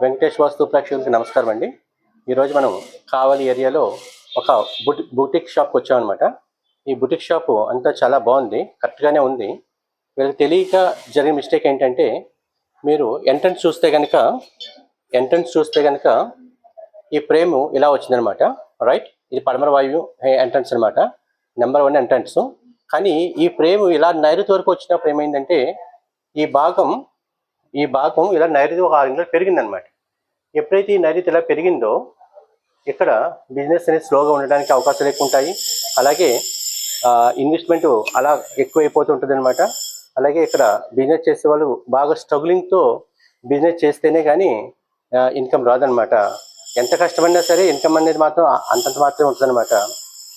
వెంకటేష్ వాస్తు ప్రేక్షకులకి నమస్కారం అండి. ఈరోజు మనం కావలి ఏరియాలో ఒక బుటిక్ షాప్కి వచ్చామన్నమాట. ఈ బుటిక్ షాపు అంతా చాలా బాగుంది, కరెక్ట్గానే ఉంది. వీళ్ళకి తెలియక జరిగిన మిస్టేక్ ఏంటంటే, మీరు ఎంట్రన్స్ చూస్తే కనుక ఈ ఫ్రేమ్ ఇలా వచ్చిందనమాట. రైట్, ఇది పడమర వాయువు ఎంట్రన్స్ అనమాట, నెంబర్ 1 ఎంట్రన్స్. కానీ ఈ ఫ్రేమ్ ఇలా నైరుతి వరకు వచ్చినప్పుడు ఏమైందంటే, ఈ భాగం ఇలా నైరుతి ఒక 6 ఇంచులు పెరిగిందనమాట. ఎప్పుడైతే ఈ నైరుతి ఇలా పెరిగిందో ఇక్కడ బిజినెస్ అనేది స్లోగా ఉండడానికి అవకాశాలు ఎక్కువ ఉంటాయి. అలాగే ఇన్వెస్ట్మెంట్ అలా ఎక్కువైపోతుంటుంది అనమాట. అలాగే ఇక్కడ బిజినెస్ చేసే వాళ్ళు బాగా స్ట్రగులింగ్తో బిజినెస్ చేస్తేనే కానీ ఇన్కమ్ రాదనమాట. ఎంత కష్టపడినా సరే ఇన్కమ్ అనేది మాత్రం అంతంత మాత్రమే ఉంటుంది అనమాట.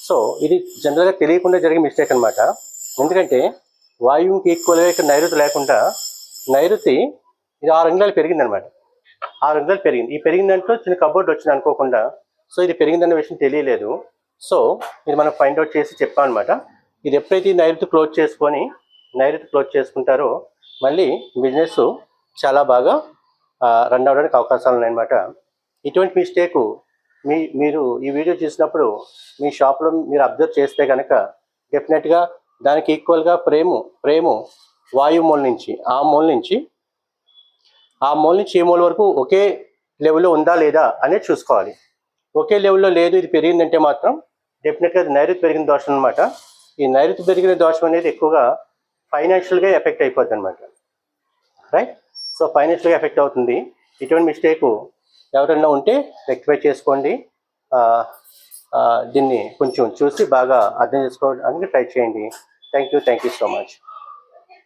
సో ఇది జనరల్గా తెలియకుండా జరిగే మిస్టేక్ అనమాట. ఎందుకంటే వాయువుకి ఈక్వల్గా ఇక్కడ నైరుతి లేకుండా నైరుతి ఇది 6 అంగుళాలు పెరిగిందనమాట. 6 అంగుళాలు పెరిగింది. ఈ పెరిగిన దాంట్లో చిన్న కబోర్డ్ వచ్చింది అనుకోకుండా. సో ఇది పెరిగిందన్న విషయం తెలియలేదు. సో ఇది మనం ఫైండ్ అవుట్ చేసి చెప్పాం అనమాట. ఇది ఎప్పుడైతే ఈ నైరుతి క్లోజ్ చేసుకుంటారో మళ్ళీ బిజినెస్ చాలా బాగా రన్ అవ్వడానికి అవకాశాలు ఉన్నాయన్నమాట. ఇటువంటి మిస్టేక్ మీరు ఈ వీడియో చూసినప్పుడు మీ షాప్లో మీరు అబ్జర్వ్ చేస్తే కనుక డెఫినెట్గా దానికి ఈక్వల్గా ప్రేము వాయు మూల నుంచి ఆ మూల నుంచి ఈ మూల వరకు ఒకే లెవెల్లో ఉందా లేదా అనేది చూసుకోవాలి. ఒకే లెవెల్లో లేదు, ఇది పెరిగిందంటే మాత్రం డెఫినెట్గా అది నైరుతి పెరిగిన దోషం అనమాట. ఈ నైరుతి పెరిగిన దోషం అనేది ఎక్కువగా ఫైనాన్షియల్గా ఎఫెక్ట్ అయిపోతుంది అనమాట. రైట్, సో ఫైనాన్షియల్గా ఎఫెక్ట్ అవుతుంది. ఇటువంటి మిస్టేక్ ఎవరైనా ఉంటే రెక్టిఫై చేసుకోండి. దీన్ని కొంచెం చూసి బాగా అర్థం చేసుకోవడానికి ట్రై చేయండి. Thank you so much.